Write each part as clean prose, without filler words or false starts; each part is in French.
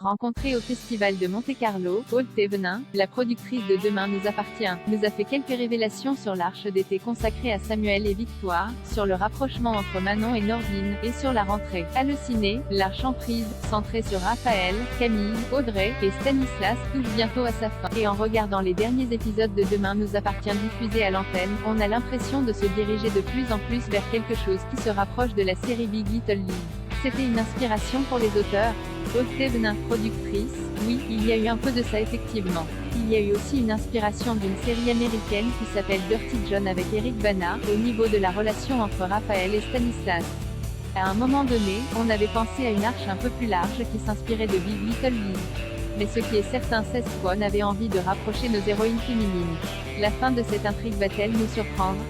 Rencontrée au Festival de Monte-Carlo, Aude Thévenin, la productrice de Demain nous appartient, nous a fait quelques révélations sur l'arche d'été consacrée à Samuel et Victoire, sur le rapprochement entre Manon et Nordine, et sur la rentrée. Halluciné, l'arche emprise, centrée sur Raphaël, Camille, Audrey, et Stanislas, touche bientôt à sa fin. Et en regardant les derniers épisodes de Demain nous appartient diffusés à l'antenne, on a l'impression de se diriger de plus en plus vers quelque chose qui se rapproche de la série Big Little Lies. C'était une inspiration pour les auteurs. Aude Thévenin, productrice, oui, il y a eu un peu de ça effectivement. Il y a eu aussi une inspiration d'une série américaine qui s'appelle Dirty John avec Eric Bana, au niveau de la relation entre Raphaël et Stanislas. À un moment donné, on avait pensé à une arche un peu plus large qui s'inspirait de Big Little Lies. Mais ce qui est certain, c'est qu'on avait envie de rapprocher nos héroïnes féminines. La fin de cette intrigue va-t-elle nous surprendre?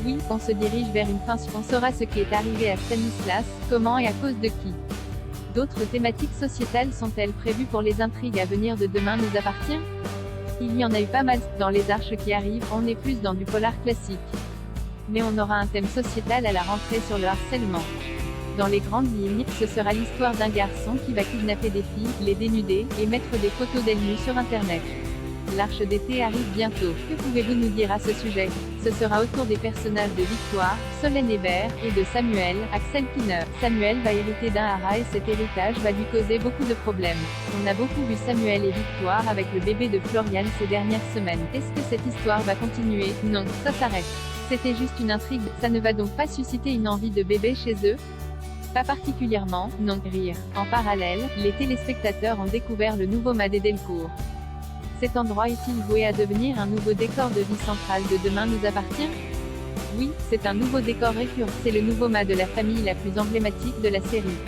Oui, on se dirige vers une fin. On saura ce qui est arrivé à Stanislas, comment et à cause de qui. D'autres thématiques sociétales sont-elles prévues pour les intrigues à venir de Demain nous appartient? Il y en a eu pas mal. Dans les arches qui arrivent, on est plus dans du polar classique. Mais on aura un thème sociétal à la rentrée sur le harcèlement. Dans les grandes lignes, ce sera l'histoire d'un garçon qui va kidnapper des filles, les dénuder, et mettre des photos d'elles nues sur internet. L'arche d'été arrive bientôt. Que pouvez-vous nous dire à ce sujet? Ce sera autour des personnages de Victoire, Solène Hébert, et de Samuel, Axel Pinner. Samuel va hériter d'un haras et cet héritage va lui causer beaucoup de problèmes. On a beaucoup vu Samuel et Victoire avec le bébé de Florian ces dernières semaines. Est-ce que cette histoire va continuer? Non, ça s'arrête. C'était juste une intrigue, ça ne va donc pas susciter une envie de bébé chez eux? Pas particulièrement, non. Rire. En parallèle, les téléspectateurs ont découvert le nouveau Madé Delcourt. Cet endroit est-il voué à devenir un nouveau décor de vie centrale de Demain nous appartient? Oui, c'est un nouveau décor récurrent. C'est le nouveau mât de la famille la plus emblématique de la série.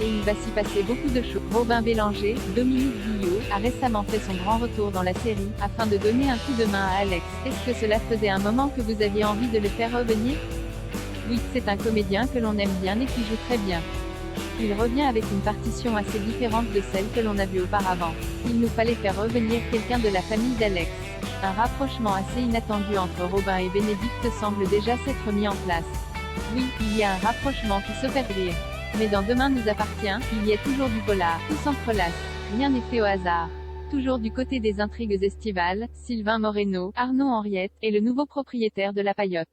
Et il va s'y passer beaucoup de choses. Robin Bélanger, Dominique Guillot, a récemment fait son grand retour dans la série, afin de donner un coup de main à Alex. Est-ce que cela faisait un moment que vous aviez envie de le faire revenir? Oui, c'est un comédien que l'on aime bien et qui joue très bien. Il revient avec une partition assez différente de celle que l'on a vue auparavant. Il nous fallait faire revenir quelqu'un de la famille d'Alex. Un rapprochement assez inattendu entre Robin et Bénédicte semble déjà s'être mis en place. Oui, il y a un rapprochement qui se fait rire. Mais dans Demain nous appartient, il y a toujours du polar, tout s'entrelace. Rien n'est fait au hasard. Toujours du côté des intrigues estivales, Sylvain Moreno, Arnaud Henriette, est le nouveau propriétaire de la Paillote.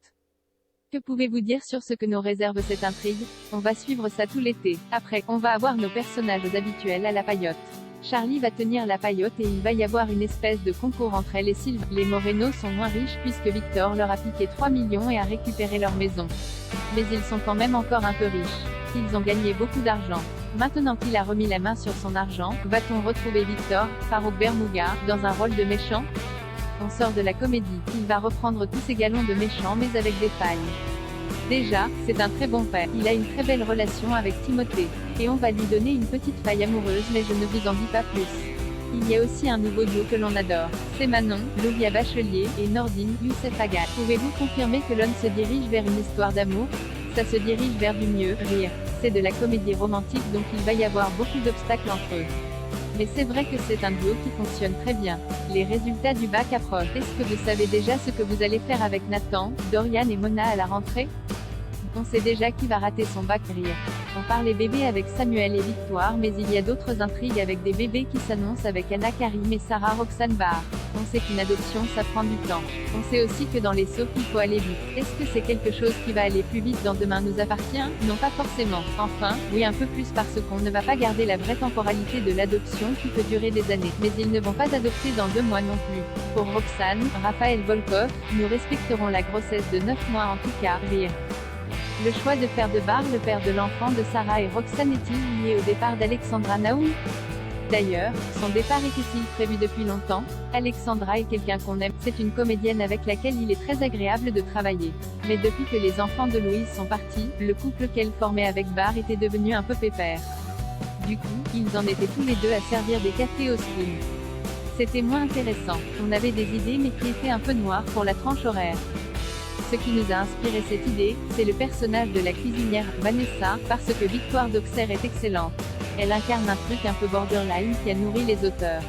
Que pouvez-vous dire sur ce que nous réserve cette intrigue? On va suivre ça tout l'été. Après, on va avoir nos personnages habituels à la Paillote. Charlie va tenir la Paillote et il va y avoir une espèce de concours entre elle et Sylvain. Les Moreno sont moins riches puisque Victor leur a piqué 3 millions et a récupéré leur maison. Mais ils sont quand même encore un peu riches. Ils ont gagné beaucoup d'argent. Maintenant qu'il a remis la main sur son argent, va-t-on retrouver Victor, Farouk Bermouga, dans un rôle de méchant? On sort de la comédie. Il va reprendre tous ses galons de méchant mais avec des failles. Déjà, c'est un très bon père. Il a une très belle relation avec Timothée. Et on va lui donner une petite faille amoureuse mais je ne vous en dis pas plus. Il y a aussi un nouveau duo que l'on adore. C'est Manon, Lovia Bachelier, et Nordine, Youssef Agal. Pouvez-vous confirmer que l'on se dirige vers une histoire d'amour? Ça se dirige vers du mieux, rire. C'est de la comédie romantique donc il va y avoir beaucoup d'obstacles entre eux. Mais c'est vrai que c'est un duo qui fonctionne très bien. Les résultats du bac approchent. Est-ce que vous savez déjà ce que vous allez faire avec Nathan, Dorian et Mona à la rentrée? On sait déjà qui va rater son bac, rire. On parlait bébé avec Samuel et Victoire mais il y a d'autres intrigues avec des bébés qui s'annoncent avec Anna Karim et Sarah Roxane Barr. On sait qu'une adoption ça prend du temps. On sait aussi que dans les soaps il faut aller vite. Est-ce que c'est quelque chose qui va aller plus vite dans Demain nous appartient? Non pas forcément. Enfin, oui un peu plus parce qu'on ne va pas garder la vraie temporalité de l'adoption qui peut durer des années. Mais ils ne vont pas adopter dans 2 mois non plus. Pour Roxane, Raphaël Volkov, nous respecterons la grossesse de 9 mois en tout cas, rire. Le choix de faire de Barr le père de l'enfant de Sarah et Roxane est-il lié au départ d'Alexandra Naoum? D'ailleurs, son départ était-il prévu depuis longtemps? Alexandra est quelqu'un qu'on aime, c'est une comédienne avec laquelle il est très agréable de travailler. Mais depuis que les enfants de Louise sont partis, le couple qu'elle formait avec Barr était devenu un peu pépère. Du coup, ils en étaient tous les deux à servir des cafés au spoon. C'était moins intéressant, on avait des idées mais qui étaient un peu noires pour la tranche horaire. Ce qui nous a inspiré cette idée, c'est le personnage de la cuisinière, Vanessa, parce que Victoire d'Auxerre est excellente. Elle incarne un truc un peu borderline qui a nourri les auteurs.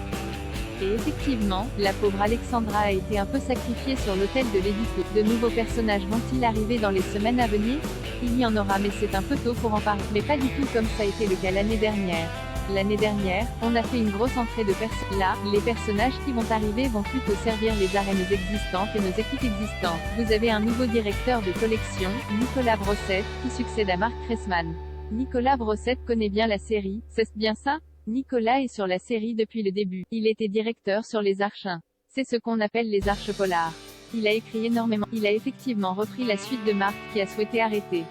Et effectivement, la pauvre Alexandra a été un peu sacrifiée sur l'autel de l'édito. De nouveaux personnages vont-ils arriver dans les semaines à venir? Il y en aura, mais c'est un peu tôt pour en parler. Mais pas du tout comme ça a été le cas l'année dernière. L'année dernière, on a fait une grosse entrée de personnes. Là, les personnages qui vont arriver vont plutôt servir les arènes existantes et nos équipes existantes. Vous avez un nouveau directeur de collection, Nicolas Brossette, qui succède à Mark Cressman. Nicolas Brossette connaît bien la série, c'est bien ça? Nicolas est sur la série depuis le début. Il était directeur sur les Arches 1. C'est ce qu'on appelle les Arches polars. Il a écrit énormément. Il a effectivement repris la suite de Mark, qui a souhaité arrêter.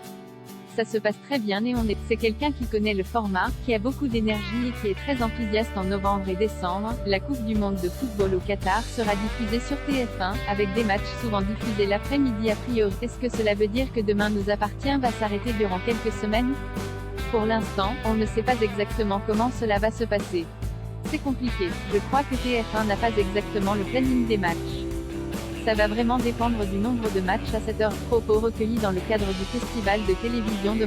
Ça se passe très bien et c'est quelqu'un qui connaît le format, qui a beaucoup d'énergie et qui est très enthousiaste. En novembre et décembre, la Coupe du Monde de football au Qatar sera diffusée sur TF1, avec des matchs souvent diffusés l'après-midi a priori. Est-ce que cela veut dire que Demain nous appartient va s'arrêter durant quelques semaines? Pour l'instant, on ne sait pas exactement comment cela va se passer. C'est compliqué. Je crois que TF1 n'a pas exactement le planning des matchs. Ça va vraiment dépendre du nombre de matchs à cette heure. Propos recueillis dans le cadre du festival de télévision de